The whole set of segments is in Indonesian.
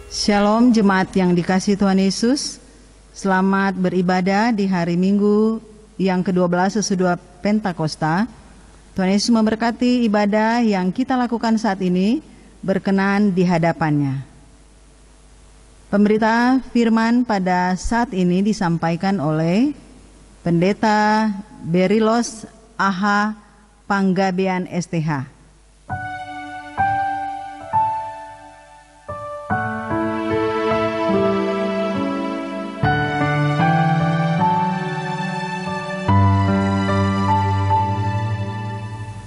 Shalom jemaat yang dikasihi Tuhan Yesus. Selamat beribadah di hari Minggu yang ke-12 sesudah Pentakosta. Tuhan Yesus memberkati ibadah yang kita lakukan saat ini berkenan di hadapannya. Pemberita firman pada saat ini disampaikan oleh Pendeta Berilos Aha Panggabean STH.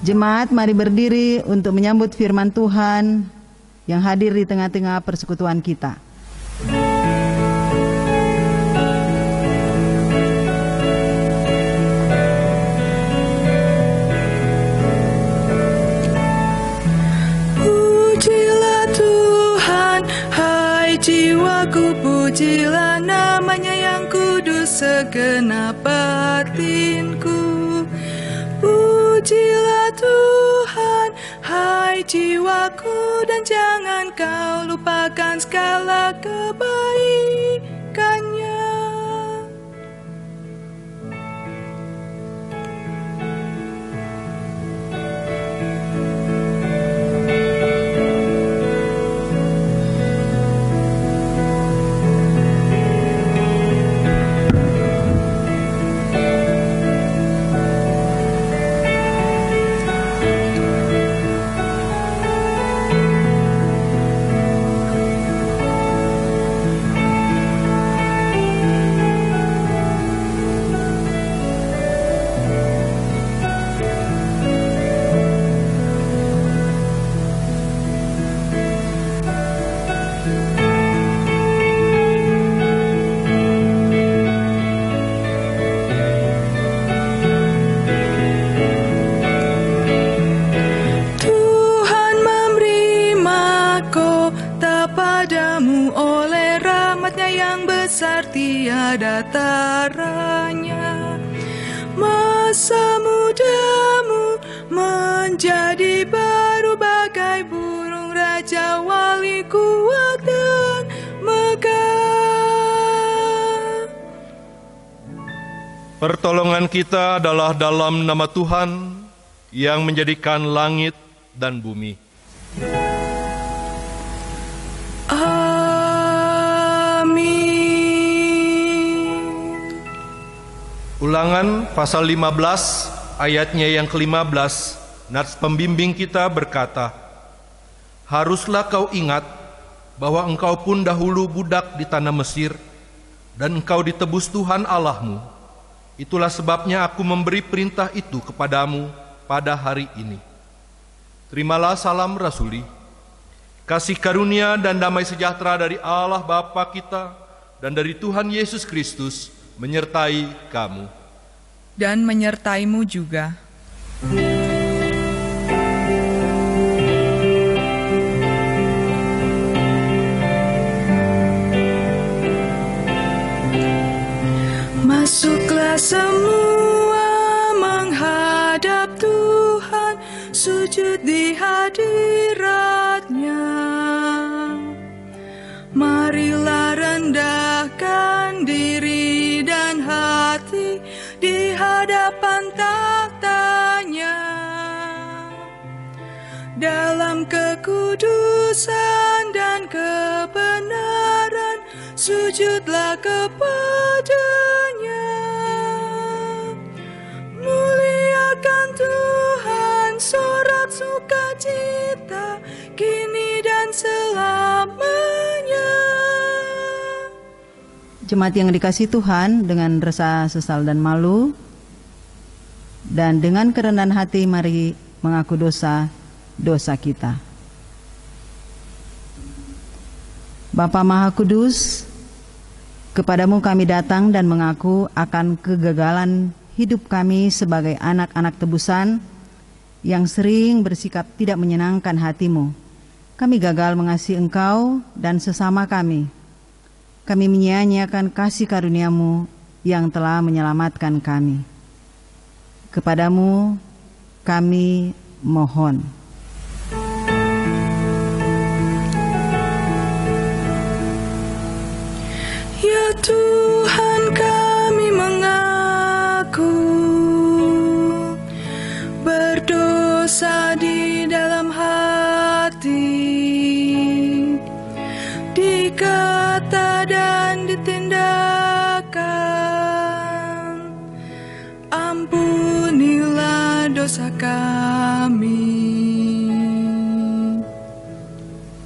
Jemaat, mari berdiri untuk menyambut firman Tuhan yang hadir di tengah-tengah persekutuan kita. Pujilah Tuhan, hai jiwaku, pujilah namanya yang kudus segenap batinku. Pujilah Tuhan, hai jiwaku, dan jangan kau lupakan segala kebaikannya. Tiada taranya, masa mudamu menjadi baru bagai burung raja wali kuat dan megah. Pertolongan kita adalah dalam nama Tuhan yang menjadikan langit dan bumi. Ulangan pasal 15 ayatnya yang ke-15, nats pembimbing kita berkata, haruslah kau ingat bahwa engkau pun dahulu budak di tanah Mesir, dan engkau ditebus Tuhan Allahmu. Itulah sebabnya aku memberi perintah itu kepadamu pada hari ini. Terimalah salam rasuli. Kasih karunia dan damai sejahtera dari Allah Bapa kita dan dari Tuhan Yesus Kristus menyertai kamu. Dan menyertaimu juga. Masuklah semua menghadap Tuhan, sujud di hadirat-Nya. Marilah rendahkan diri dan hati di hadapan takhta-Nya. Dalam kekudusan dan kebenaran, sujudlah kepada-Nya. Muliakan Tuhan, sorak sukacita, kini dan selamanya. Jemaat yang dikasihi Tuhan, dengan rasa sesal dan malu dan dengan kerendahan hati mari mengaku dosa kita. Bapa Maha Kudus, kepadamu kami datang dan mengaku akan kegagalan hidup kami sebagai anak-anak tebusan yang sering bersikap tidak menyenangkan hatimu. Kami gagal mengasihi Engkau dan sesama kami. Kami menyia-nyiakan kasih karunia-Mu yang telah menyelamatkan kami. Kepadamu kami mohon. Tuhan kami mengaku berdosa di dalam hati, di kata dan di tindakan. Ampunilah dosa kami.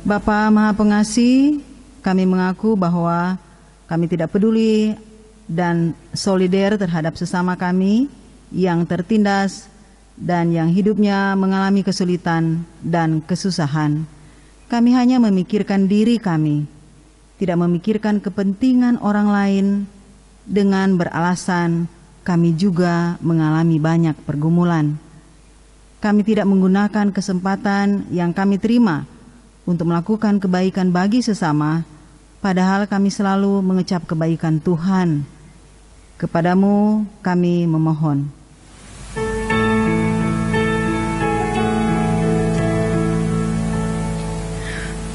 Bapa Maha Pengasih, kami mengaku bahwa kami tidak peduli dan solider terhadap sesama kami yang tertindas dan yang hidupnya mengalami kesulitan dan kesusahan. Kami hanya memikirkan diri kami, tidak memikirkan kepentingan orang lain dengan beralasan kami juga mengalami banyak pergumulan. Kami tidak menggunakan kesempatan yang kami terima untuk melakukan kebaikan bagi sesama, padahal kami selalu mengecap kebaikan Tuhan. Kepadamu kami memohon.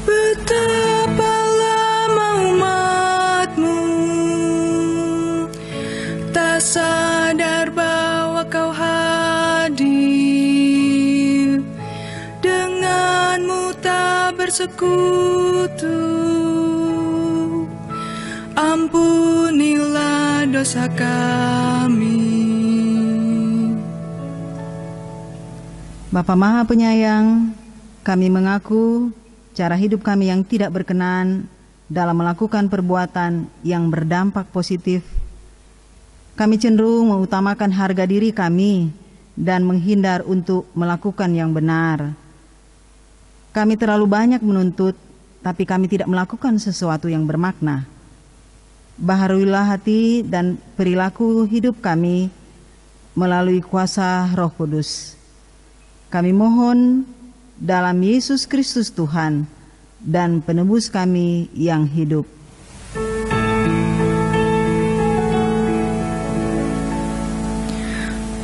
Betapa lama umat-Mu tak sadar bahwa Kau hadir, denganmu tak bersekutu. Ampunilah dosa kami. Bapa Maha Penyayang, kami mengaku cara hidup kami yang tidak berkenan dalam melakukan perbuatan yang berdampak positif. Kami cenderung mengutamakan harga diri kami dan menghindar untuk melakukan yang benar. Kami terlalu banyak menuntut, tapi kami tidak melakukan sesuatu yang bermakna. Baharuilah hati dan perilaku hidup kami melalui kuasa Roh Kudus. Kami mohon dalam Yesus Kristus Tuhan dan penebus kami yang hidup.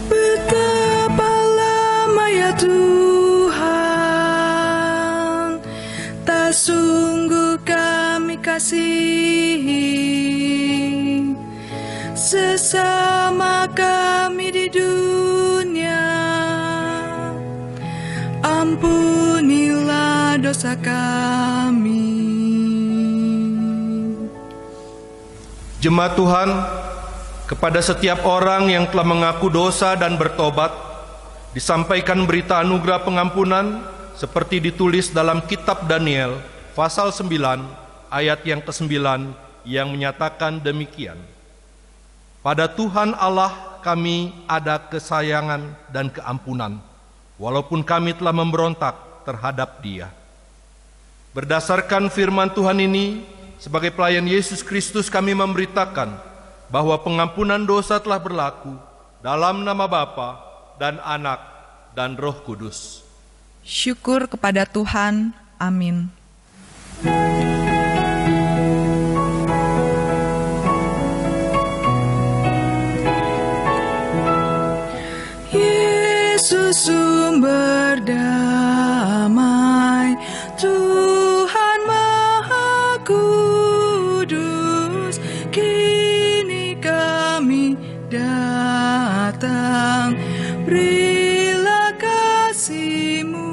Betapa lama ya Tuhan, tak sungguh kami kasihi sesama kami di dunia. Ampunilah dosa kami. Jemaat Tuhan, kepada setiap orang yang telah mengaku dosa dan bertobat, disampaikan berita anugerah pengampunan seperti ditulis dalam kitab Daniel, pasal 9, ayat yang ke-9, yang menyatakan demikian. Pada Tuhan Allah kami ada kesayangan dan keampunan, walaupun kami telah memberontak terhadap Dia. Berdasarkan firman Tuhan ini, sebagai pelayan Yesus Kristus kami memberitakan bahwa pengampunan dosa telah berlaku dalam nama Bapa dan Anak dan Roh Kudus. Syukur kepada Tuhan. Amin. Yesus sumber damai, Tuhan Maha Kudus, kini kami datang, berilah kasih-Mu.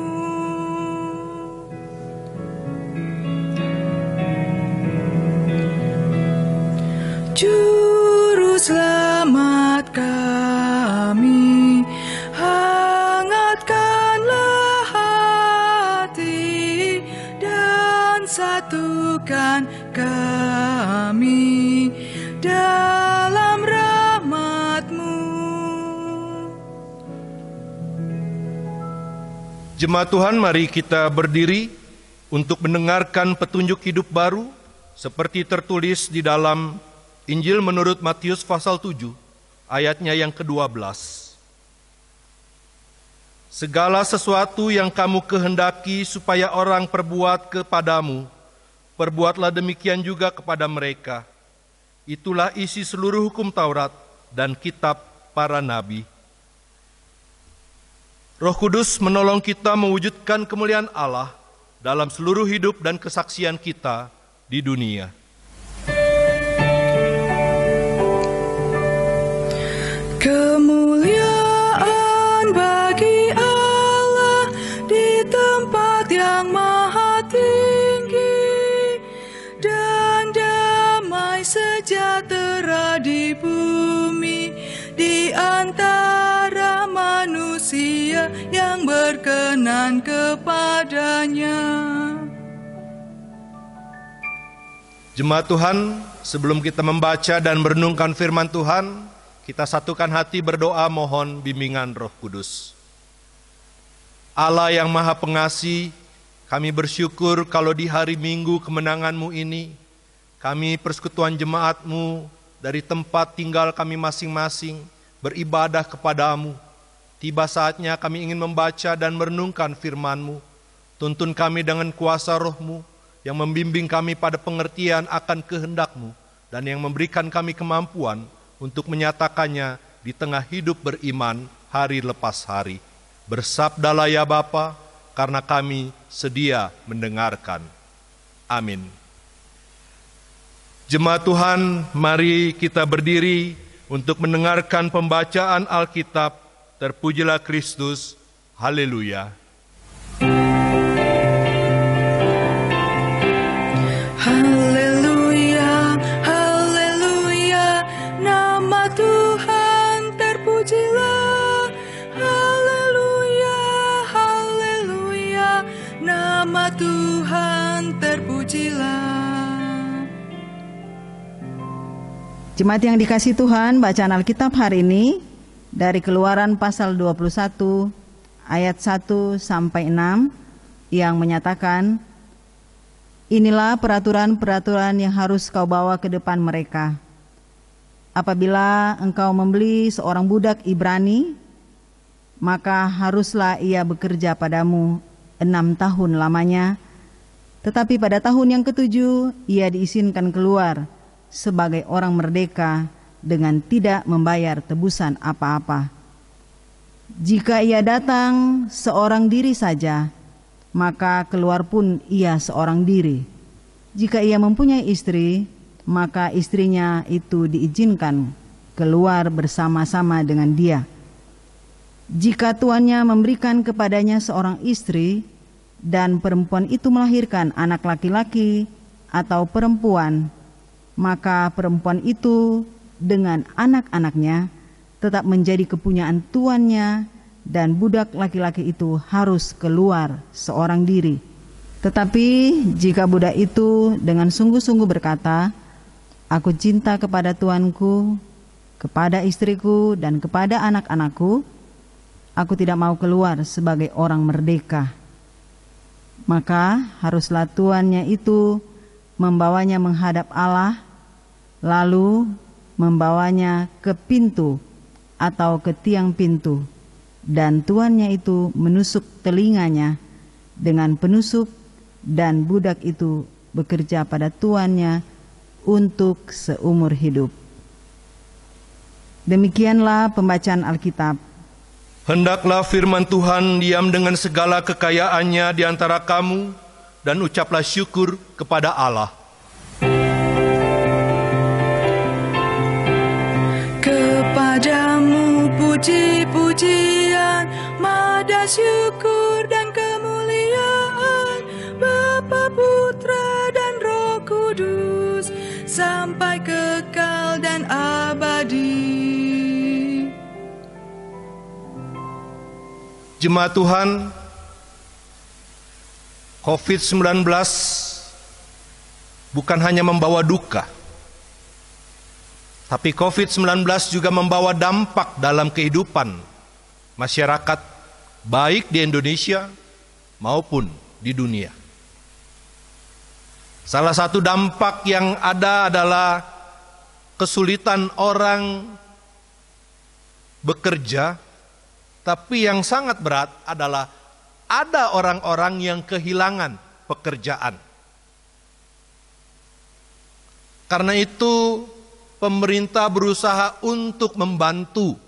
Juru selamat kami, hangatkanlah hati dan satukan kami dalam rahmat-Mu. Jemaat Tuhan, mari kita berdiri untuk mendengarkan petunjuk hidup baru seperti tertulis di dalam Injil menurut Matius pasal 7, ayatnya yang ke-12. Segala sesuatu yang kamu kehendaki supaya orang perbuat kepadamu, perbuatlah demikian juga kepada mereka. Itulah isi seluruh hukum Taurat dan kitab para nabi. Roh Kudus menolong kita mewujudkan kemuliaan Allah dalam seluruh hidup dan kesaksian kita di dunia. sejahtera di bumi, di antara manusia yang berkenan kepadanya. Jemaat Tuhan, sebelum kita membaca dan merenungkan firman Tuhan, kita satukan hati berdoa mohon bimbingan Roh Kudus. Allah yang Maha Pengasih, kami bersyukur kalau di hari Minggu kemenangan-Mu ini, kami persekutuan jemaat-Mu dari tempat tinggal kami masing-masing beribadah kepada-Mu. Tiba saatnya kami ingin membaca dan merenungkan firman-Mu. Tuntun kami dengan kuasa Roh-Mu, yang membimbing kami pada pengertian akan kehendak-Mu dan yang memberikan kami kemampuan untuk menyatakannya di tengah hidup beriman hari lepas hari. Bersabdalah ya Bapa, karena kami sedia mendengarkan. Amin. Jemaat Tuhan, mari kita berdiri untuk mendengarkan pembacaan Alkitab. Terpujilah Kristus. Haleluya. Haleluya, haleluya, nama Tuhan terpujilah. Haleluya, haleluya, nama Tuhan terpujilah. Jemaat yang dikasihi Tuhan, bacaan Alkitab hari ini dari Keluaran pasal 21 ayat 1 sampai 6 yang menyatakan, inilah peraturan-peraturan yang harus kau bawa ke depan mereka. Apabila engkau membeli seorang budak Ibrani, maka haruslah ia bekerja padamu 6 tahun lamanya. Tetapi pada tahun yang ke-7 ia diizinkan keluar sebagai orang merdeka dengan tidak membayar tebusan apa-apa. Jika ia datang seorang diri saja, maka keluar pun ia seorang diri. Jika ia mempunyai istri, maka istrinya itu diizinkan keluar bersama-sama dengan dia. Jika tuannya memberikan kepadanya seorang istri, dan perempuan itu melahirkan anak laki-laki atau perempuan, maka perempuan itu dengan anak-anaknya tetap menjadi kepunyaan tuannya, dan budak laki-laki itu harus keluar seorang diri. Tetapi jika budak itu dengan sungguh-sungguh berkata, aku cinta kepada tuanku, kepada istriku, dan kepada anak-anakku, aku tidak mau keluar sebagai orang merdeka, maka haruslah tuannya itu membawanya menghadap Allah, lalu membawanya ke pintu atau ke tiang pintu, dan tuannya itu menusuk telinganya dengan penusuk, dan budak itu bekerja pada tuannya untuk seumur hidup. Demikianlah pembacaan Alkitab. Hendaklah firman Tuhan diam dengan segala kekayaannya di antara kamu, dan ucaplah syukur kepada Allah. Kepadamu puji-pujian, mada syukur dan kemuliaan, Bapa, Putra, dan Roh Kudus, sampai kekal dan abadi. Jemaat Tuhan, COVID-19 bukan hanya membawa duka, tapi COVID-19 juga membawa dampak dalam kehidupan masyarakat, baik di Indonesia maupun di dunia. Salah satu dampak yang ada adalah kesulitan orang bekerja, tapi yang sangat berat adalah ada orang-orang yang kehilangan pekerjaan. Karena itu pemerintah berusaha untuk membantu,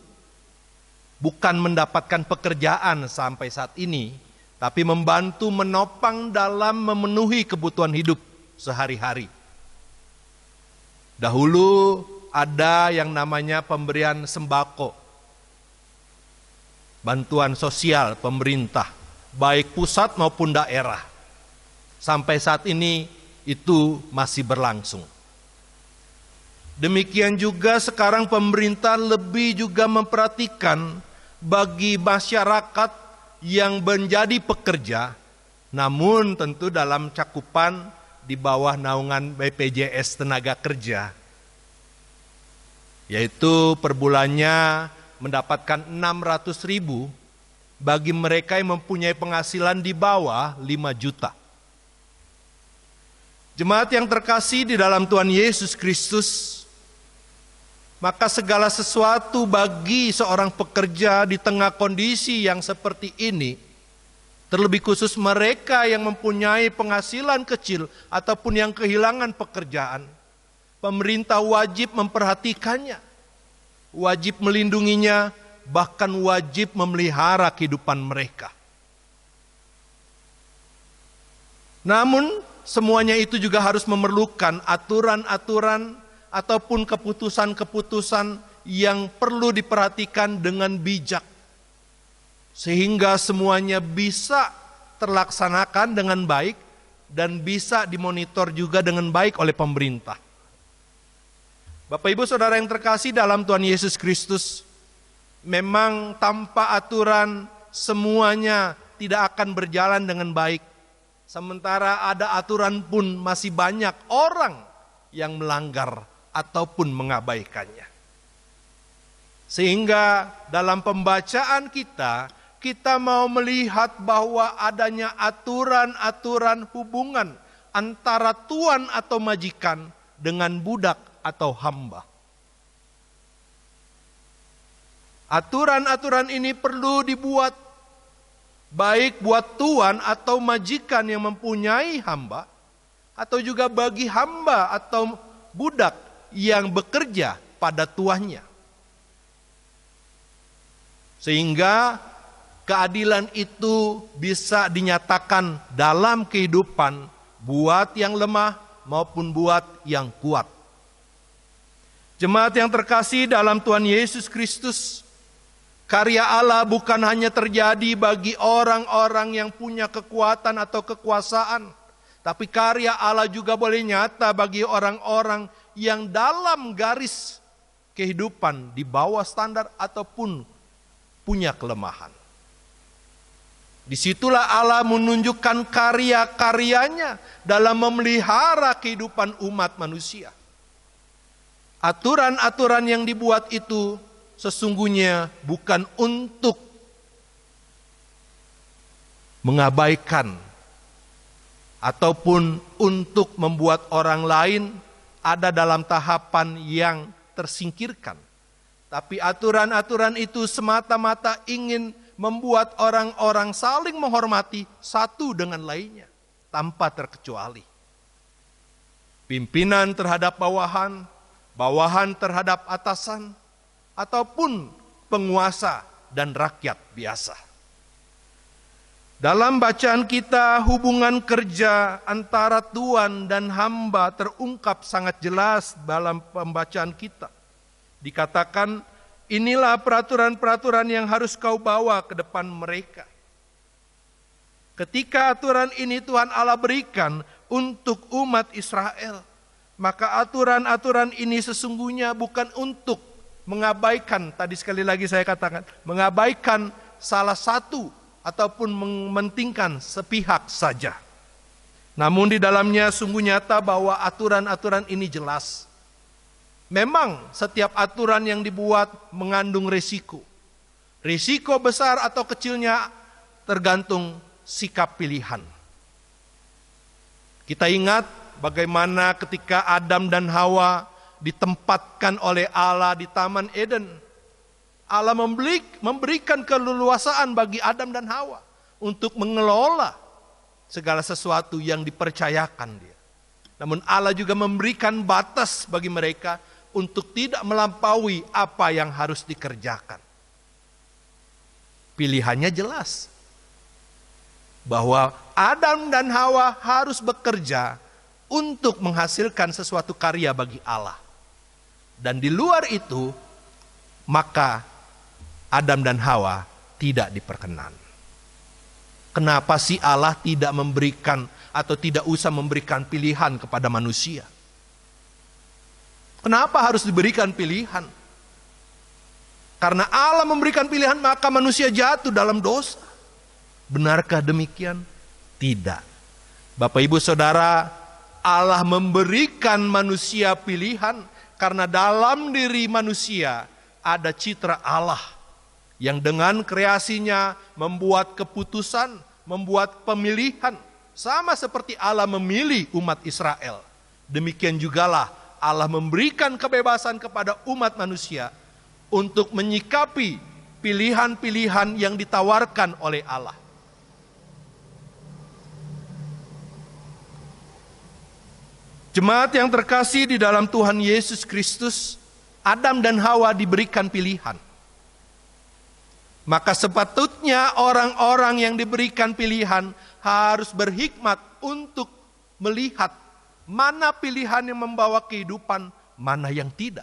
bukan mendapatkan pekerjaan sampai saat ini, tapi membantu menopang dalam memenuhi kebutuhan hidup sehari-hari. Dahulu ada yang namanya pemberian sembako, bantuan sosial pemerintah, baik pusat maupun daerah. Sampai saat ini itu masih berlangsung. Demikian juga sekarang pemerintah lebih juga memperhatikan bagi masyarakat yang menjadi pekerja, namun tentu dalam cakupan di bawah naungan BPJS Tenaga Kerja, yaitu per bulannya mendapatkan 600.000 bagi mereka yang mempunyai penghasilan di bawah 5 juta. Jemaat yang terkasih di dalam Tuhan Yesus Kristus, maka segala sesuatu bagi seorang pekerja di tengah kondisi yang seperti ini, terlebih khusus mereka yang mempunyai penghasilan kecil ataupun yang kehilangan pekerjaan, pemerintah wajib memperhatikannya, wajib melindunginya, bahkan wajib memelihara kehidupan mereka. Namun semuanya itu juga harus memerlukan aturan-aturan ataupun keputusan-keputusan yang perlu diperhatikan dengan bijak, sehingga semuanya bisa terlaksanakan dengan baik dan bisa dimonitor juga dengan baik oleh pemerintah. Bapak Ibu Saudara yang terkasih dalam Tuhan Yesus Kristus, memang tanpa aturan semuanya tidak akan berjalan dengan baik. Sementara ada aturan pun masih banyak orang yang melanggar ataupun mengabaikannya. Sehingga dalam pembacaan kita mau melihat bahwa adanya aturan-aturan hubungan antara tuan atau majikan dengan budak atau hamba. Aturan-aturan ini perlu dibuat baik buat tuan atau majikan yang mempunyai hamba, atau juga bagi hamba atau budak yang bekerja pada tuannya. Sehingga keadilan itu bisa dinyatakan dalam kehidupan buat yang lemah maupun buat yang kuat. Jemaat yang terkasih dalam Tuhan Yesus Kristus, karya Allah bukan hanya terjadi bagi orang-orang yang punya kekuatan atau kekuasaan, tapi karya Allah juga boleh nyata bagi orang-orang yang dalam garis kehidupan di bawah standar ataupun punya kelemahan. Disitulah Allah menunjukkan karya-karyanya dalam memelihara kehidupan umat manusia. Aturan-aturan yang dibuat itu sesungguhnya bukan untuk mengabaikan ataupun untuk membuat orang lain ada dalam tahapan yang tersingkirkan. Tapi aturan-aturan itu semata-mata ingin membuat orang-orang saling menghormati satu dengan lainnya tanpa terkecuali. Pimpinan terhadap bawahan, bawahan terhadap atasan, ataupun penguasa dan rakyat biasa. Dalam bacaan kita, hubungan kerja antara tuan dan hamba terungkap sangat jelas dalam pembacaan kita. Dikatakan, inilah peraturan-peraturan yang harus kau bawa ke depan mereka. Ketika aturan ini Tuhan Allah berikan untuk umat Israel, maka aturan-aturan ini sesungguhnya bukan untuk mengabaikan, tadi sekali lagi saya katakan, mengabaikan salah satu ataupun mementingkan sepihak saja. Namun di dalamnya sungguh nyata bahwa aturan-aturan ini jelas. Memang setiap aturan yang dibuat mengandung risiko. Risiko besar atau kecilnya tergantung sikap pilihan. Kita ingat bagaimana ketika Adam dan Hawa ditempatkan oleh Allah di Taman Eden. Allah memberikan keleluasaan bagi Adam dan Hawa untuk mengelola segala sesuatu yang dipercayakan dia. Namun Allah juga memberikan batas bagi mereka untuk tidak melampaui apa yang harus dikerjakan. Pilihannya jelas. Bahwa Adam dan Hawa harus bekerja untuk menghasilkan sesuatu karya bagi Allah. Dan di luar itu, maka Adam dan Hawa tidak diperkenan. Kenapa sih Allah tidak memberikan atau tidak usah memberikan pilihan kepada manusia? Kenapa harus diberikan pilihan? Karena Allah memberikan pilihan, maka manusia jatuh dalam dosa. Benarkah demikian? Tidak. Bapak Ibu Saudara, Allah memberikan manusia pilihan karena dalam diri manusia ada citra Allah yang dengan kreasinya membuat keputusan, membuat pemilihan. Sama seperti Allah memilih umat Israel. Demikian jugalah Allah memberikan kebebasan kepada umat manusia untuk menyikapi pilihan-pilihan yang ditawarkan oleh Allah. Jemaat yang terkasih di dalam Tuhan Yesus Kristus, Adam dan Hawa diberikan pilihan. Maka sepatutnya orang-orang yang diberikan pilihan harus berhikmat untuk melihat mana pilihan yang membawa kehidupan, mana yang tidak.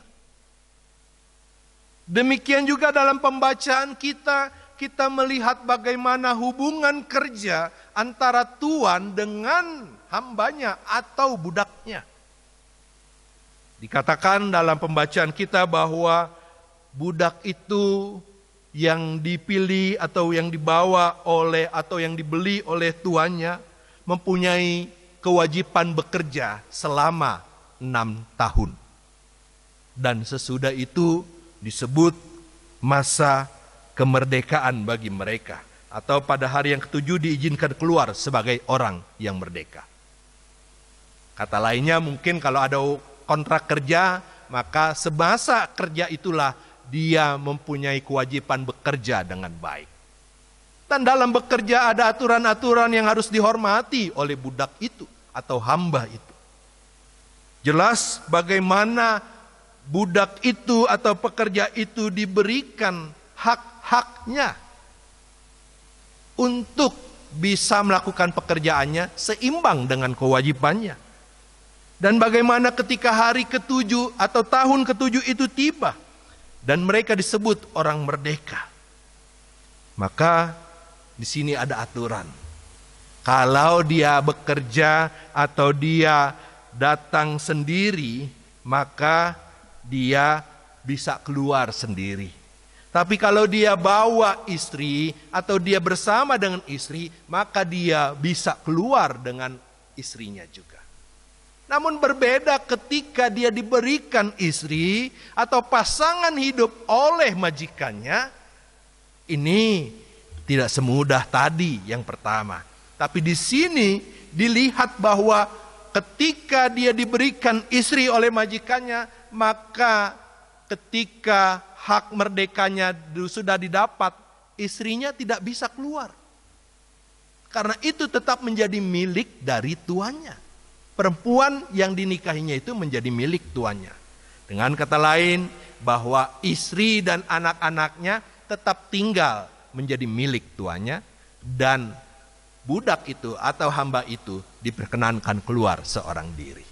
Demikian juga dalam pembacaan kita melihat bagaimana hubungan kerja antara Tuhan dengan hambanya atau budaknya. Dikatakan dalam pembacaan kita bahwa budak itu yang dipilih atau yang dibawa oleh atau yang dibeli oleh tuannya mempunyai kewajiban bekerja selama 6 tahun. Dan sesudah itu disebut masa kemerdekaan bagi mereka. Atau pada hari yang ke-7 diizinkan keluar sebagai orang yang merdeka. Kata lainnya mungkin kalau ada kontrak kerja, maka semasa kerja itulah dia mempunyai kewajiban bekerja dengan baik. Dan dalam bekerja ada aturan-aturan yang harus dihormati oleh budak itu atau hamba itu. Jelas bagaimana budak itu atau pekerja itu diberikan hak-haknya untuk bisa melakukan pekerjaannya seimbang dengan kewajibannya. Dan bagaimana ketika hari ke-7 atau tahun ke-7 itu tiba dan mereka disebut orang merdeka. Maka di sini ada aturan. Kalau dia bekerja atau dia datang sendiri, maka dia bisa keluar sendiri. Tapi kalau dia bawa istri atau dia bersama dengan istri, maka dia bisa keluar dengan istrinya juga. Namun berbeda ketika dia diberikan istri atau pasangan hidup oleh majikannya, ini tidak semudah tadi yang pertama. Tapi di sini dilihat bahwa ketika dia diberikan istri oleh majikannya, maka ketika hak merdekanya sudah didapat, istrinya tidak bisa keluar. Karena itu tetap menjadi milik dari tuannya. Perempuan yang dinikahinya itu menjadi milik tuannya. Dengan kata lain, bahwa istri dan anak-anaknya tetap tinggal menjadi milik tuannya, dan budak itu atau hamba itu diperkenankan keluar seorang diri.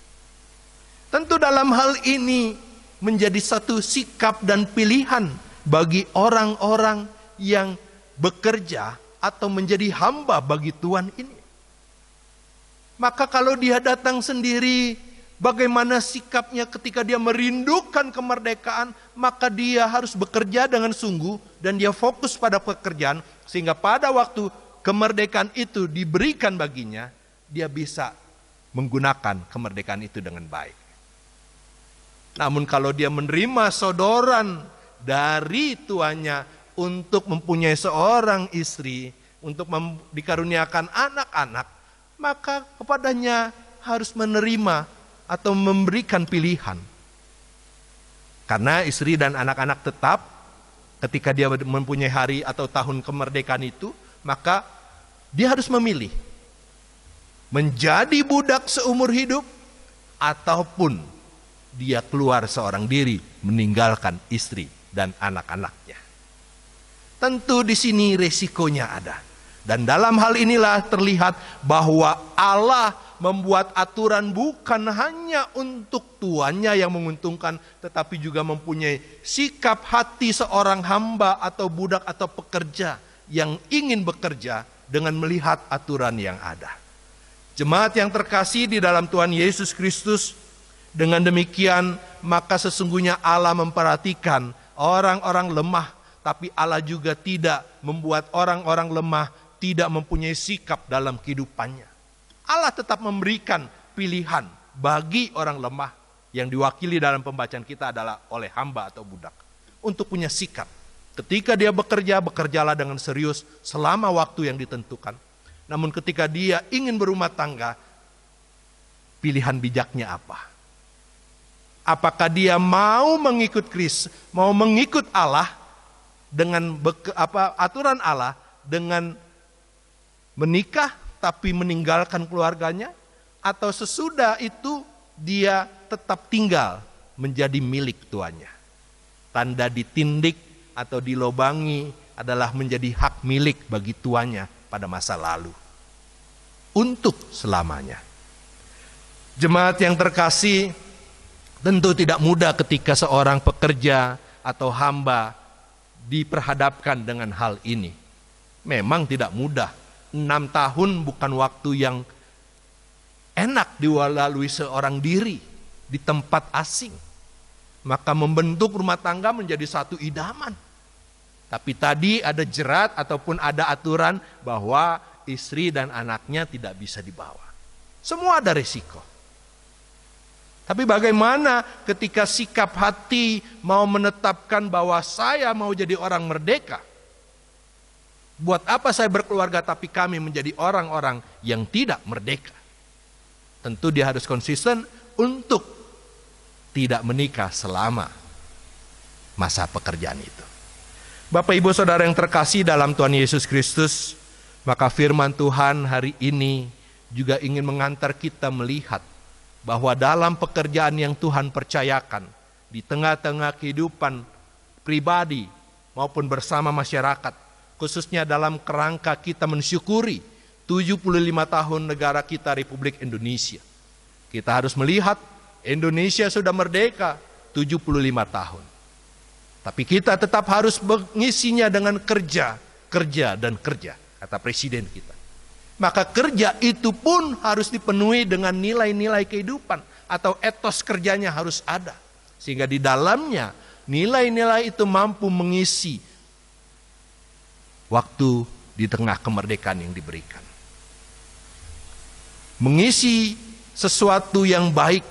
Tentu dalam hal ini menjadi satu sikap dan pilihan bagi orang-orang yang bekerja atau menjadi hamba bagi Tuhan ini. Maka kalau dia datang sendiri, bagaimana sikapnya ketika dia merindukan kemerdekaan, maka dia harus bekerja dengan sungguh dan dia fokus pada pekerjaan, sehingga pada waktu kemerdekaan itu diberikan baginya, dia bisa menggunakan kemerdekaan itu dengan baik. Namun kalau dia menerima sodoran dari tuannya untuk mempunyai seorang istri, untuk dikaruniakan anak-anak, maka kepadanya harus menerima atau memberikan pilihan. Karena istri dan anak-anak tetap ketika dia mempunyai hari atau tahun kemerdekaan itu, maka dia harus memilih menjadi budak seumur hidup ataupun dia keluar seorang diri meninggalkan istri dan anak-anaknya. Tentu di sini resikonya ada. Dan dalam hal inilah terlihat bahwa Allah membuat aturan bukan hanya untuk tuannya yang menguntungkan, tetapi juga mempunyai sikap hati seorang hamba atau budak atau pekerja yang ingin bekerja dengan melihat aturan yang ada. Jemaat yang terkasih di dalam Tuhan Yesus Kristus, Dengan demikian, maka sesungguhnya Allah memperhatikan orang-orang lemah, tapi Allah juga tidak membuat orang-orang lemah tidak mempunyai sikap dalam kehidupannya. Allah tetap memberikan pilihan bagi orang lemah yang diwakili dalam pembacaan kita adalah oleh hamba atau budak untuk punya sikap. Ketika dia bekerja, bekerjalah dengan serius selama waktu yang ditentukan. Namun ketika dia ingin berumah tangga, pilihan bijaknya apa? Apakah dia mau mengikut Kristus, mau mengikut Allah dengan aturan Allah dengan menikah tapi meninggalkan keluarganya, atau sesudah itu dia tetap tinggal menjadi milik tuannya? Tanda ditindik atau dilobangi adalah menjadi hak milik bagi tuannya pada masa lalu untuk selamanya. Jemaat yang terkasih, tentu tidak mudah ketika seorang pekerja atau hamba diperhadapkan dengan hal ini. Memang tidak mudah. 6 tahun bukan waktu yang enak dilalui seorang diri di tempat asing. Maka membentuk rumah tangga menjadi satu idaman. Tapi tadi ada jerat ataupun ada aturan bahwa istri dan anaknya tidak bisa dibawa. Semua ada risiko. Tapi bagaimana ketika sikap hati mau menetapkan bahwa saya mau jadi orang merdeka? Buat apa saya berkeluarga tapi kami menjadi orang-orang yang tidak merdeka? Tentu dia harus konsisten untuk tidak menikah selama masa pekerjaan itu. Bapak Ibu Saudara yang terkasih dalam Tuhan Yesus Kristus, maka firman Tuhan hari ini juga ingin mengantar kita melihat bahwa dalam pekerjaan yang Tuhan percayakan di tengah-tengah kehidupan pribadi maupun bersama masyarakat, khususnya dalam kerangka kita mensyukuri 75 tahun negara kita Republik Indonesia. Kita harus melihat Indonesia sudah merdeka 75 tahun. Tapi kita tetap harus mengisinya dengan kerja, dan kerja, kata Presiden kita. Maka kerja itu pun harus dipenuhi dengan nilai-nilai kehidupan atau etos kerjanya harus ada. Sehingga di dalamnya nilai-nilai itu mampu mengisi waktu di tengah kemerdekaan yang diberikan. Mengisi sesuatu yang baik,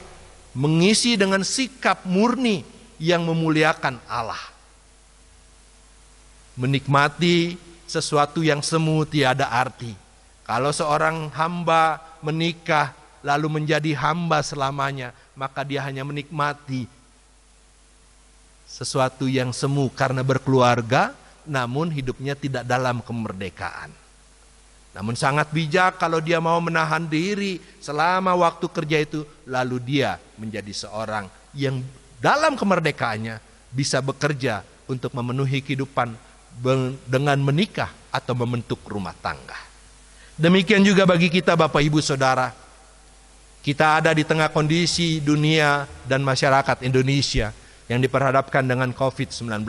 mengisi dengan sikap murni yang memuliakan Allah. Menikmati sesuatu yang semu tiada arti. Kalau seorang hamba menikah lalu menjadi hamba selamanya, maka dia hanya menikmati sesuatu yang semu karena berkeluarga, namun hidupnya tidak dalam kemerdekaan. Namun sangat bijak kalau dia mau menahan diri selama waktu kerja itu, lalu dia menjadi seorang yang dalam kemerdekaannya bisa bekerja untuk memenuhi kehidupan dengan menikah atau membentuk rumah tangga. Demikian juga bagi kita Bapak Ibu Saudara. Kita ada di tengah kondisi dunia dan masyarakat Indonesia yang diperhadapkan dengan COVID-19.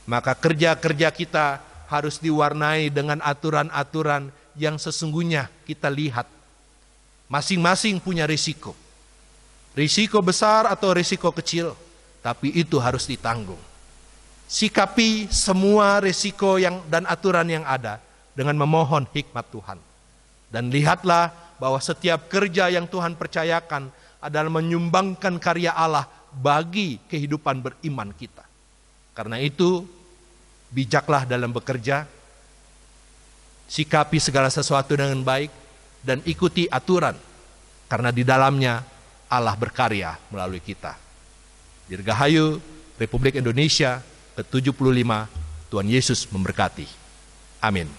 Maka kerja-kerja kita harus diwarnai dengan aturan-aturan yang sesungguhnya kita lihat. Masing-masing punya risiko. Risiko besar atau risiko kecil, tapi itu harus ditanggung. Sikapi semua risiko dan aturan yang ada dengan memohon hikmat Tuhan. Dan lihatlah bahwa setiap kerja yang Tuhan percayakan adalah menyumbangkan karya Allah bagi kehidupan beriman kita. Karena itu, bijaklah dalam bekerja, sikapi segala sesuatu dengan baik, dan ikuti aturan. Karena di dalamnya Allah berkarya melalui kita. Dirgahayu Republik Indonesia ke-75, Tuhan Yesus memberkati. Amin.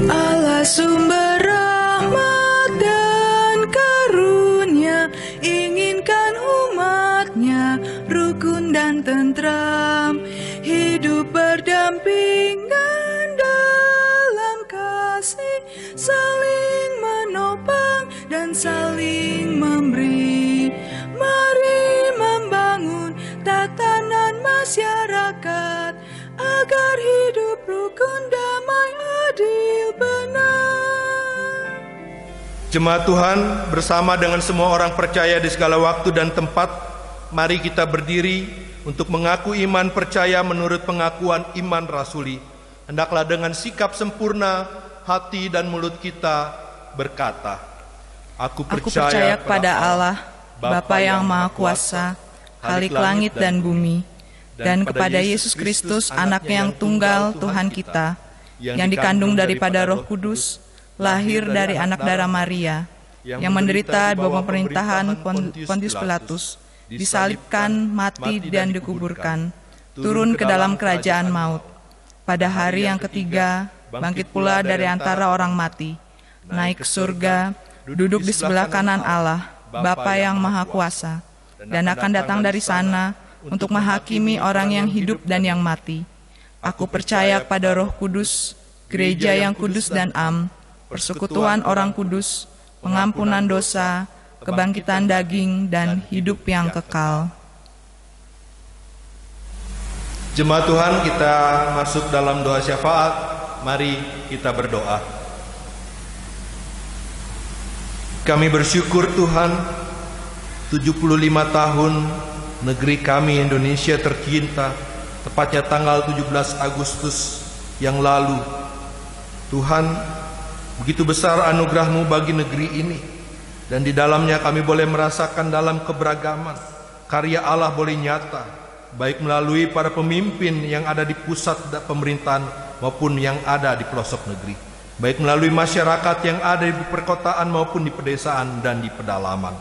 Allah sumber rahmat dan karunia, saling menopang dan saling memberi. Mari membangun tatanan masyarakat agar hidup rukun, damai, adil, benar. Jemaat Tuhan, bersama dengan semua orang percaya di segala waktu dan tempat, mari kita berdiri untuk mengaku iman percaya menurut pengakuan iman rasuli. Hendaklah dengan sikap sempurna hati dan mulut kita berkata, Aku percaya kepada Allah, Bapa yang Maha Kuasa, Khalik langit dan bumi, dan kepada Yesus Kristus, Anaknya yang tunggal, Tuhan kita, yang dikandung daripada Roh Kudus, lahir dari anak darah Maria, yang menderita di bawah pemerintahan Pontius Pilatus, disalibkan, mati, dan dikuburkan, turun ke dalam kerajaan maut. Pada hari yang ketiga, bangkit pula dari antara orang mati, naik ke surga, duduk di sebelah kanan Allah, Bapa yang Maha Kuasa, dan akan datang dari sana untuk menghakimi orang yang hidup dan yang mati. Aku percaya kepada Roh Kudus, gereja yang kudus dan am, persekutuan orang kudus, pengampunan dosa, kebangkitan daging, dan hidup yang kekal. Jemaat Tuhan, kita masuk dalam doa syafaat. Mari kita berdoa. Kami bersyukur Tuhan, 75 tahun negeri kami Indonesia tercinta, tepatnya tanggal 17 Agustus yang lalu. Tuhan, begitu besar anugerah-Mu bagi negeri ini, dan di dalamnya kami boleh merasakan dalam keberagaman, karya Allah boleh nyata, baik melalui para pemimpin yang ada di pusat pemerintahan maupun yang ada di pelosok negeri, baik melalui masyarakat yang ada di perkotaan maupun di pedesaan dan di pedalaman.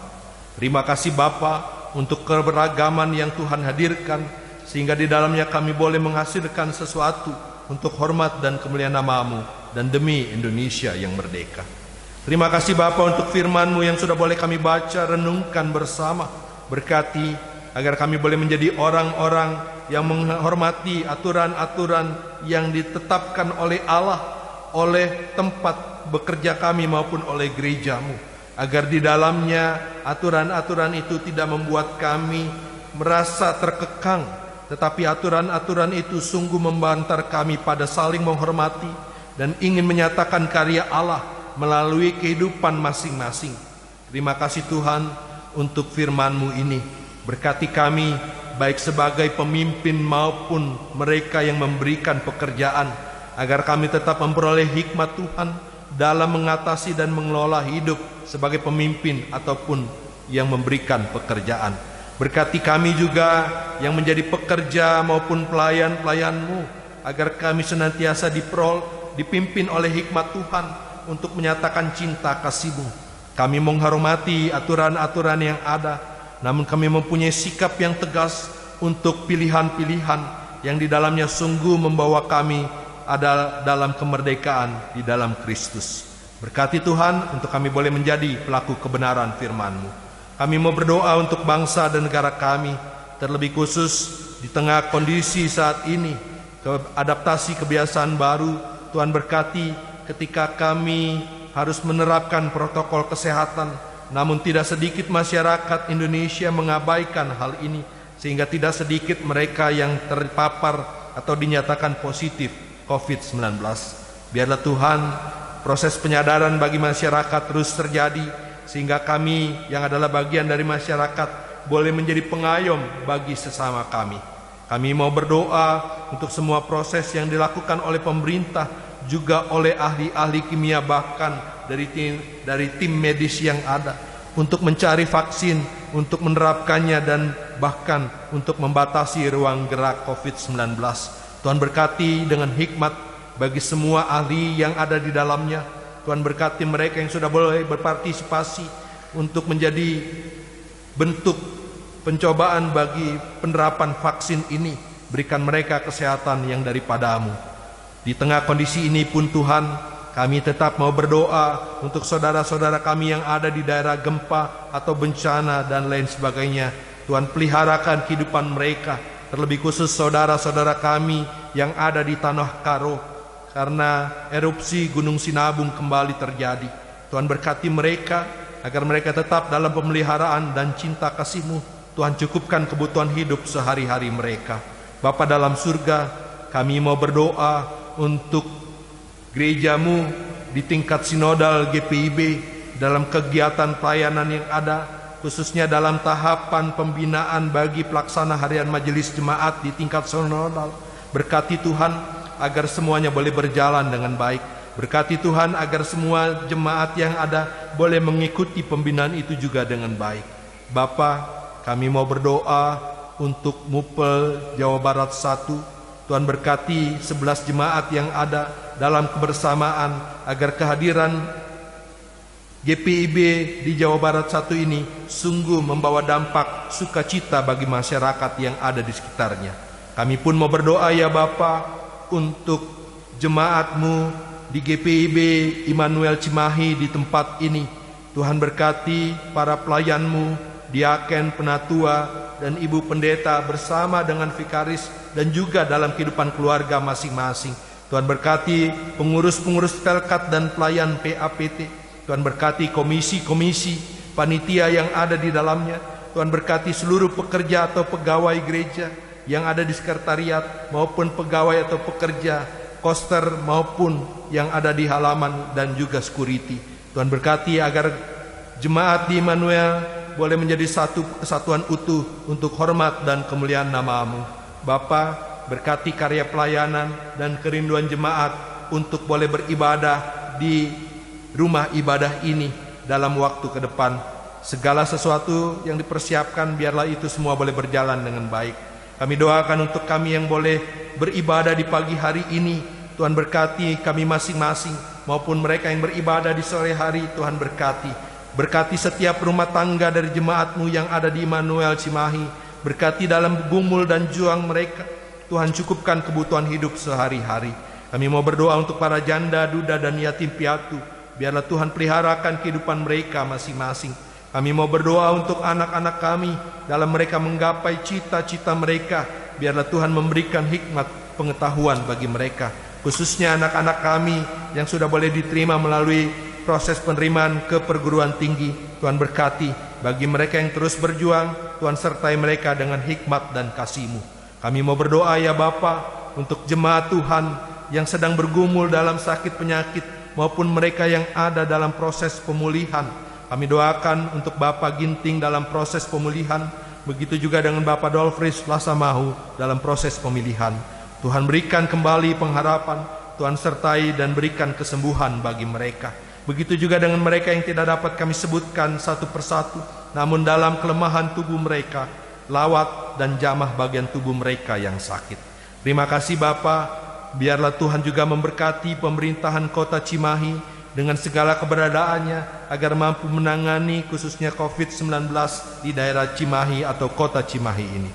Terima kasih Bapa untuk keberagaman yang Tuhan hadirkan, sehingga di dalamnya kami boleh menghasilkan sesuatu untuk hormat dan kemuliaan nama-Mu dan demi Indonesia yang merdeka. Terima kasih Bapa untuk firman-Mu yang sudah boleh kami baca, renungkan bersama. Berkati agar kami boleh menjadi orang-orang yang menghormati aturan-aturan yang ditetapkan oleh Allah, oleh tempat bekerja kami maupun oleh gereja-Mu, agar di dalamnya aturan-aturan itu tidak membuat kami merasa terkekang, tetapi aturan-aturan itu sungguh membantar kami pada saling menghormati dan ingin menyatakan karya Allah melalui kehidupan masing-masing. Terima kasih Tuhan untuk firman-Mu ini. Berkati kami baik sebagai pemimpin maupun mereka yang memberikan pekerjaan, agar kami tetap memperoleh hikmat Tuhan dalam mengatasi dan mengelola hidup sebagai pemimpin ataupun yang memberikan pekerjaan. Berkati kami juga yang menjadi pekerja maupun pelayan-pelayan-Mu, agar kami senantiasa dipimpin oleh hikmat Tuhan untuk menyatakan cinta kasih-Mu. Kami menghormati aturan-aturan yang ada, namun kami mempunyai sikap yang tegas untuk pilihan-pilihan yang di dalamnya sungguh membawa kami ada dalam kemerdekaan di dalam Kristus. Berkati Tuhan untuk kami boleh menjadi pelaku kebenaran firman-Mu. Kami mau berdoa untuk bangsa dan negara kami, terlebih khusus di tengah kondisi saat ini, adaptasi kebiasaan baru. Tuhan berkati ketika kami harus menerapkan protokol kesehatan, namun tidak sedikit masyarakat Indonesia mengabaikan hal ini, sehingga tidak sedikit mereka yang terpapar atau dinyatakan positif COVID-19. Biarlah Tuhan proses penyadaran bagi masyarakat terus terjadi, sehingga kami yang adalah bagian dari masyarakat boleh menjadi pengayom bagi sesama kami. Kami mau berdoa untuk semua proses yang dilakukan oleh pemerintah, juga oleh ahli-ahli kimia, bahkan dari tim medis yang ada, untuk mencari vaksin, untuk menerapkannya, dan bahkan untuk membatasi ruang gerak COVID-19. Tuhan berkati dengan hikmat bagi semua ahli yang ada di dalamnya. Tuhan berkati mereka yang sudah boleh berpartisipasi untuk menjadi bentuk pencobaan bagi penerapan vaksin ini. Berikan mereka kesehatan yang daripada-Mu. Di tengah kondisi ini pun Tuhan, kami tetap mau berdoa untuk saudara-saudara kami yang ada di daerah gempa atau bencana dan lain sebagainya. Tuhan peliharakan kehidupan mereka, terlebih khusus saudara-saudara kami yang ada di Tanah Karo. karena erupsi Gunung Sinabung kembali terjadi. Tuhan berkati mereka agar mereka tetap dalam pemeliharaan dan cinta kasih-Mu. Tuhan cukupkan kebutuhan hidup sehari-hari mereka. Bapa dalam surga, kami mau berdoa untuk gereja-Mu di tingkat sinodal GPIB dalam kegiatan pelayanan yang ada, khususnya dalam tahapan pembinaan bagi pelaksana harian majelis jemaat di tingkat sinodal. Berkati Tuhan agar semuanya boleh berjalan dengan baik. Berkati Tuhan agar semua jemaat yang ada boleh mengikuti pembinaan itu juga dengan baik. Bapa, kami mau berdoa untuk Mupel Jawa Barat 1. Tuhan berkati 11 jemaat yang ada dalam kebersamaan agar kehadiran GPIB di Jawa Barat 1 ini sungguh membawa dampak sukacita bagi masyarakat yang ada di sekitarnya. Kami pun mau berdoa ya Bapa untuk jemaat-Mu di GPIB Immanuel Cimahi di tempat ini. Tuhan berkati para pelayan-Mu, diaken, penatua, dan ibu pendeta bersama dengan vikaris dan juga dalam kehidupan keluarga masing-masing. Tuhan berkati pengurus-pengurus Pelkat dan pelayan PAPT. Tuhan berkati komisi-komisi panitia yang ada di dalamnya. Tuhan berkati seluruh pekerja atau pegawai gereja yang ada di sekretariat maupun pegawai atau pekerja koster maupun yang ada di halaman dan juga security. Tuhan berkati agar jemaat di Immanuel boleh menjadi satu kesatuan utuh untuk hormat dan kemuliaan nama-Mu. Bapa, berkati karya pelayanan dan kerinduan jemaat untuk boleh beribadah di rumah ibadah ini dalam waktu ke depan. Segala sesuatu yang dipersiapkan biarlah itu semua boleh berjalan dengan baik. Kami doakan untuk kami yang boleh beribadah di pagi hari ini. Tuhan berkati kami masing-masing maupun mereka yang beribadah di sore hari. Tuhan berkati. Berkati setiap rumah tangga dari jemaat-Mu yang ada di Immanuel Cimahi. Berkati dalam gumul dan juang mereka. Tuhan cukupkan kebutuhan hidup sehari-hari. Kami mau berdoa untuk para janda, duda, dan yatim piatu. Biarlah Tuhan peliharakan kehidupan mereka masing-masing. Kami mau berdoa untuk anak-anak kami dalam mereka menggapai cita-cita mereka. Biarlah Tuhan memberikan hikmat pengetahuan bagi mereka. Khususnya anak-anak kami yang sudah boleh diterima melalui proses penerimaan ke perguruan tinggi. Tuhan berkati bagi mereka yang terus berjuang. Tuhan sertai mereka dengan hikmat dan kasih-Mu. Kami mau berdoa ya Bapa untuk jemaat Tuhan yang sedang bergumul dalam sakit penyakit maupun mereka yang ada dalam proses pemulihan. Kami doakan untuk Bapak Ginting dalam proses pemulihan, begitu juga dengan Bapak Dolfris Lasamahu dalam proses pemilihan. Tuhan berikan kembali pengharapan, Tuhan sertai dan berikan kesembuhan bagi mereka. Begitu juga dengan mereka yang tidak dapat kami sebutkan satu persatu, namun dalam kelemahan tubuh mereka, lawat dan jamah bagian tubuh mereka yang sakit. Terima kasih Bapa, biarlah Tuhan juga memberkati pemerintahan kota Cimahi dengan segala keberadaannya agar mampu menangani khususnya COVID-19 di daerah Cimahi atau kota Cimahi ini.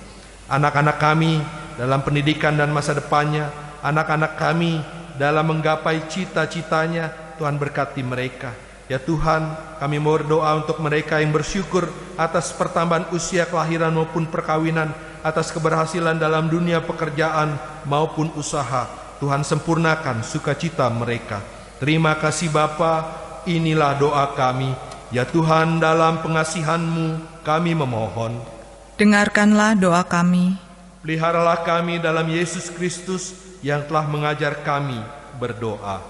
Anak-anak kami dalam pendidikan dan masa depannya, anak-anak kami dalam menggapai cita-citanya, Tuhan berkati mereka. Ya Tuhan, kami mau berdoa untuk mereka yang bersyukur atas pertambahan usia kelahiran maupun perkawinan, atas keberhasilan dalam dunia pekerjaan maupun usaha. Tuhan sempurnakan sukacita mereka. Terima kasih Bapa, inilah doa kami. Ya Tuhan, dalam pengasihan-Mu kami memohon. Dengarkanlah doa kami. Peliharalah kami dalam Yesus Kristus yang telah mengajar kami berdoa.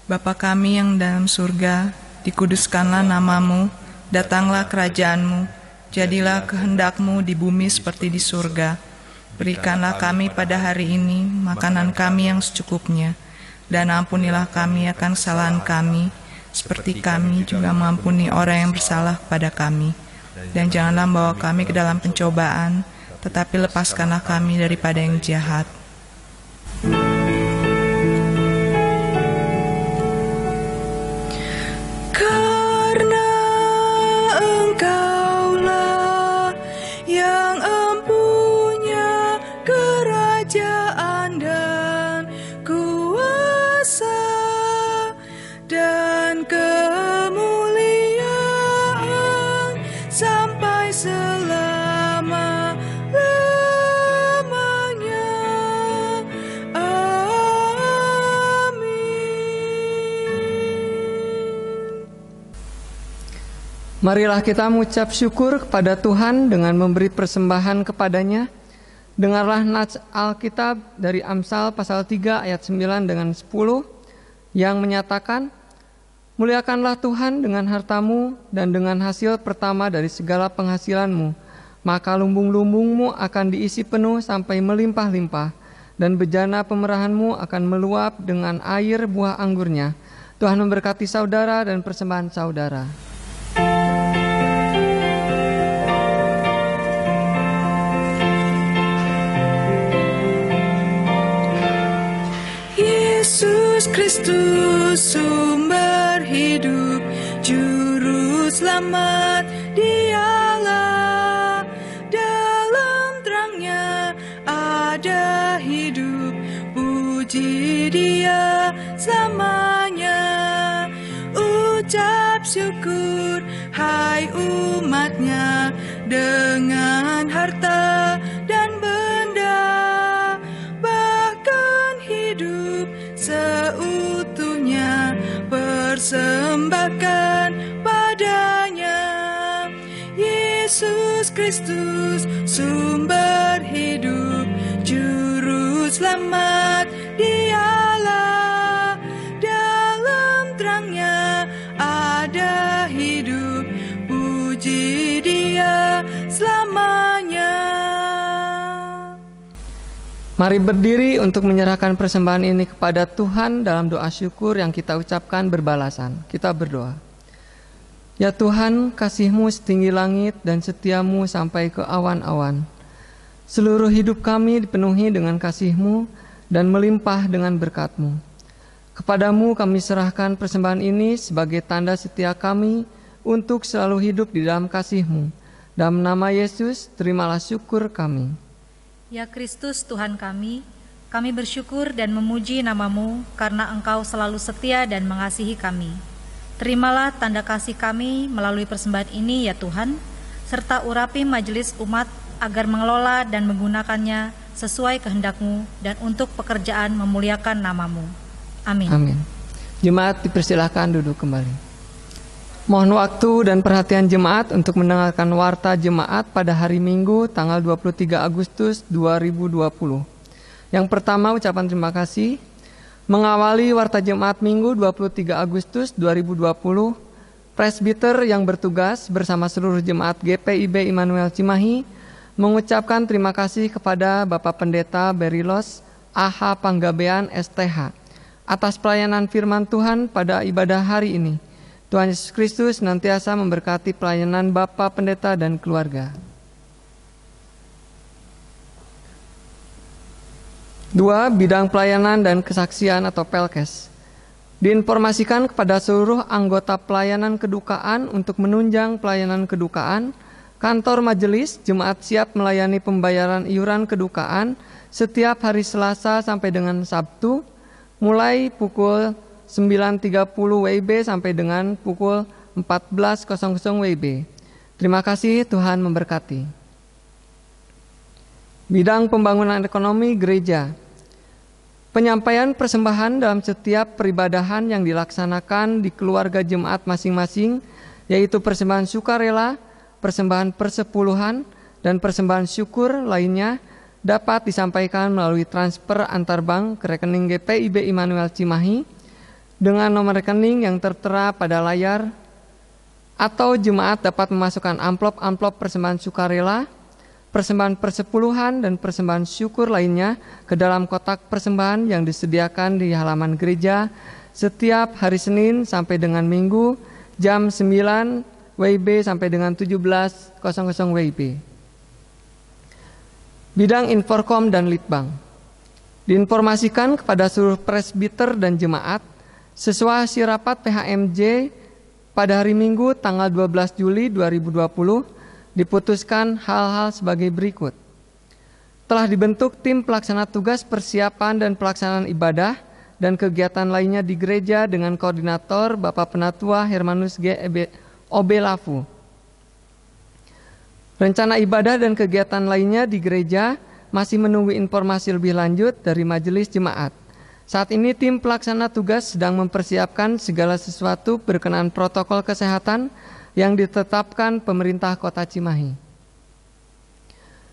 Bapa kami yang dalam surga, dikuduskanlah nama-Mu, datanglah kerajaan-Mu, jadilah kehendak-Mu di bumi seperti di surga. Berikanlah kami pada hari ini makanan kami yang secukupnya. Dan ampunilah kami akan kesalahan kami, seperti kami juga mengampuni orang yang bersalah pada kami. Dan janganlah membawa kami ke dalam pencobaan, tetapi lepaskanlah kami daripada yang jahat. Karena Engkaulah yang empunya kerajaan dan kuasa dan kemuliaan sampai selama-lamanya. Marilah kita mengucap syukur kepada Tuhan dengan memberi persembahan kepadanya. Dengarlah nats Alkitab dari Amsal pasal 3 ayat 9 dengan 10 yang menyatakan, muliakanlah Tuhan dengan hartamu dan dengan hasil pertama dari segala penghasilanmu, maka lumbung-lumbungmu akan diisi penuh sampai melimpah-limpah, dan bejana pemerahanmu akan meluap dengan air buah anggurnya. Tuhan memberkati saudara dan persembahan saudara. Yesus Kristus sumber hidup, juru selamat Dialah. Dalam terangnya ada hidup, puji Dia selamanya. Ucap syukur hai umatnya, dengan harta dan benda, bahkan hidup seutuhnya persembahkan padanya. Yesus Kristus sumber hidup, juru selamat Dialah. Dalam terangnya ada hidup, puji Dia selamanya. Mari berdiri untuk menyerahkan persembahan ini kepada Tuhan dalam doa syukur yang kita ucapkan berbalasan. Kita berdoa. Ya Tuhan, kasih-Mu setinggi langit dan setia-Mu sampai ke awan-awan. Seluruh hidup kami dipenuhi dengan kasih-Mu dan melimpah dengan berkat-Mu. Kepadamu kami serahkan persembahan ini sebagai tanda setia kami untuk selalu hidup di dalam kasih-Mu. Dalam nama Yesus, terimalah syukur kami. Ya Kristus Tuhan kami bersyukur dan memuji nama-Mu karena Engkau selalu setia dan mengasihi kami. Terimalah tanda kasih kami melalui persembahan ini ya Tuhan, serta urapi majelis umat agar mengelola dan menggunakannya sesuai kehendak-Mu dan untuk pekerjaan memuliakan nama-Mu. Amin. Amin. Jemaat dipersilahkan duduk kembali. Mohon waktu dan perhatian jemaat untuk mendengarkan warta jemaat pada hari Minggu tanggal 23 Agustus 2020. Yang pertama ucapan terima kasih. Mengawali warta jemaat Minggu 23 Agustus 2020, presbiter yang bertugas bersama seluruh jemaat GPIB Immanuel Cimahi mengucapkan terima kasih kepada Bapak Pendeta Berilos A.H. Panggabean STH atas pelayanan firman Tuhan pada ibadah hari ini. Tuhan Yesus Kristus senantiasa memberkati pelayanan Bapak Pendeta dan keluarga. 2. Bidang pelayanan dan kesaksian atau Pelkes. Diinformasikan kepada seluruh anggota pelayanan kedukaan untuk menunjang pelayanan kedukaan, kantor majelis jemaat siap melayani pembayaran iuran kedukaan setiap hari Selasa sampai dengan Sabtu, mulai pukul 9.30 WIB sampai dengan pukul 14.00 WIB. Terima kasih, Tuhan memberkati. Bidang pembangunan ekonomi gereja. Penyampaian persembahan dalam setiap peribadahan yang dilaksanakan di keluarga jemaat masing-masing, yaitu persembahan sukarela, persembahan persepuluhan, dan persembahan syukur lainnya, dapat disampaikan melalui transfer antar bank ke rekening GPIB Immanuel Cimahi dengan nomor rekening yang tertera pada layar, atau jemaat dapat memasukkan amplop-amplop persembahan sukarela, persembahan persepuluhan, dan persembahan syukur lainnya ke dalam kotak persembahan yang disediakan di halaman gereja setiap hari Senin sampai dengan Minggu jam 9 WIB sampai dengan 17.00 WIB. Bidang Inforkom dan Litbang. Diinformasikan kepada seluruh presbiter dan jemaat sesuai hasil rapat PHMJ pada hari Minggu tanggal 12 Juli 2020 diputuskan hal-hal sebagai berikut. Telah dibentuk tim pelaksana tugas persiapan dan pelaksanaan ibadah dan kegiatan lainnya di gereja dengan koordinator Bapak Penatua Hermanus G. Obelafu. Rencana ibadah dan kegiatan lainnya di gereja masih menunggu informasi lebih lanjut dari majelis jemaat. Saat ini tim pelaksana tugas sedang mempersiapkan segala sesuatu berkenaan protokol kesehatan yang ditetapkan pemerintah Kota Cimahi.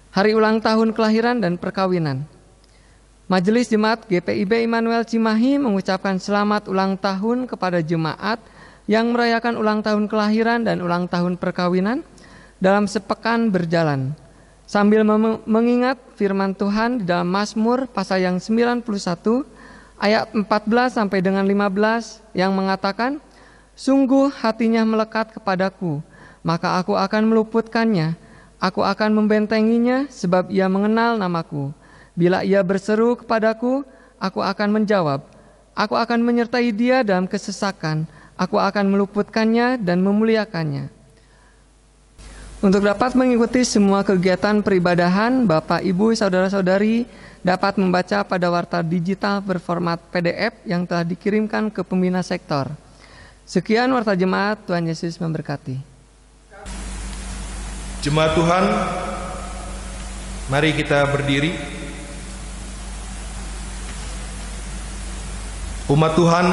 Hari ulang tahun kelahiran dan perkawinan. Majelis Jemaat GPIB Immanuel Cimahi mengucapkan selamat ulang tahun kepada jemaat yang merayakan ulang tahun kelahiran dan ulang tahun perkawinan dalam sepekan berjalan. Sambil mengingat firman Tuhan di dalam Mazmur pasal yang 91 ayat 14 sampai dengan 15 yang mengatakan, "Sungguh hatinya melekat kepadaku, maka aku akan meluputkannya. Aku akan membentenginya sebab ia mengenal namaku. Bila ia berseru kepadaku, aku akan menjawab. Aku akan menyertai dia dalam kesesakan. Aku akan meluputkannya dan memuliakannya." Untuk dapat mengikuti semua kegiatan peribadahan, Bapak, Ibu, Saudara-saudari dapat membaca pada warta digital berformat PDF yang telah dikirimkan ke pembina sektor. Sekian warta jemaat, Tuhan Yesus memberkati. Jemaat Tuhan, mari kita berdiri. Umat Tuhan,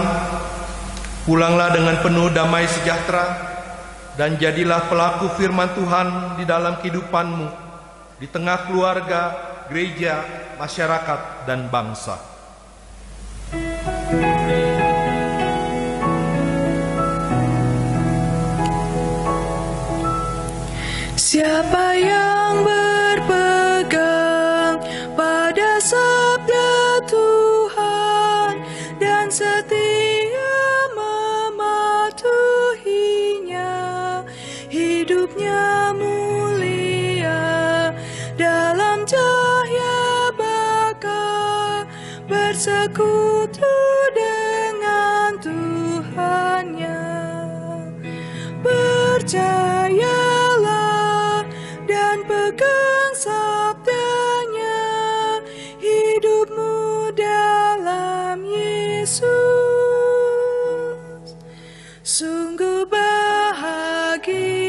pulanglah dengan penuh damai sejahtera dan jadilah pelaku firman Tuhan di dalam kehidupanmu, di tengah keluarga, gereja, masyarakat, dan bangsa. Siapa yang berpegang pada sabda Tuhan dan setia mematuhinya, hidupnya mulia dalam cahaya bakal bersekutu dengan Tuhannya. Percayalah dan pegang sabdanya, hidupmu dalam Yesus sungguh bahagia.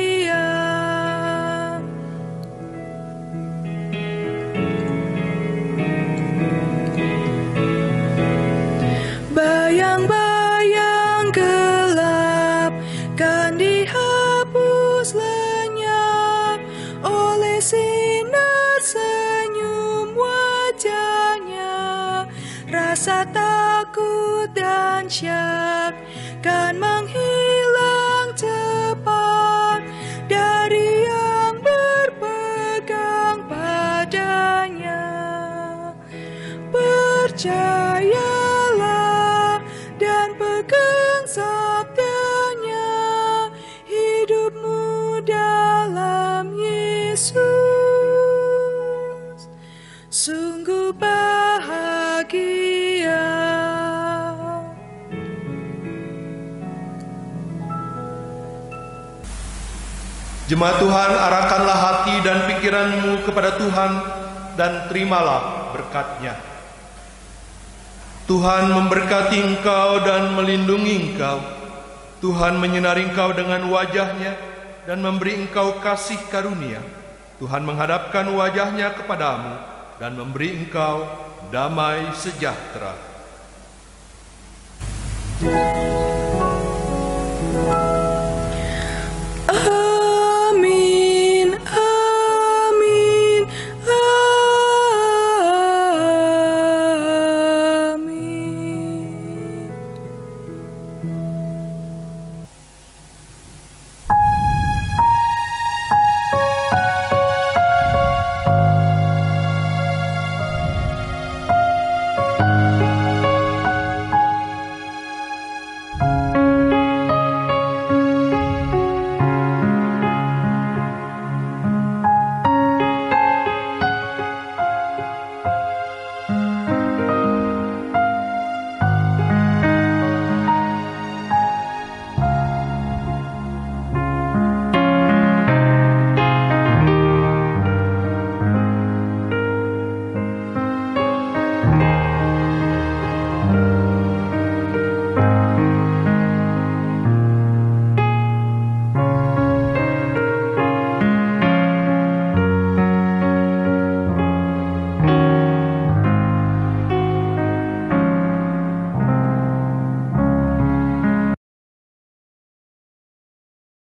Bayang-bayang gelap kan dihapus lenyap oleh sinar senyum wajahnya. Rasa takut dan syak kan menghilang cepat dari yang berpegang padanya. Percayalah dan pegang sabdanya, hidupmu dalam Yesus sungguh bahagia. Jemaat Tuhan, arahkanlah hati dan pikiranmu kepada Tuhan dan terimalah berkat-Nya. Tuhan memberkati engkau dan melindungi engkau. Tuhan menyinari engkau dengan wajah-Nya dan memberi engkau kasih karunia. Tuhan menghadapkan wajah-Nya kepadamu dan memberi engkau damai sejahtera. Amin, amin, amin.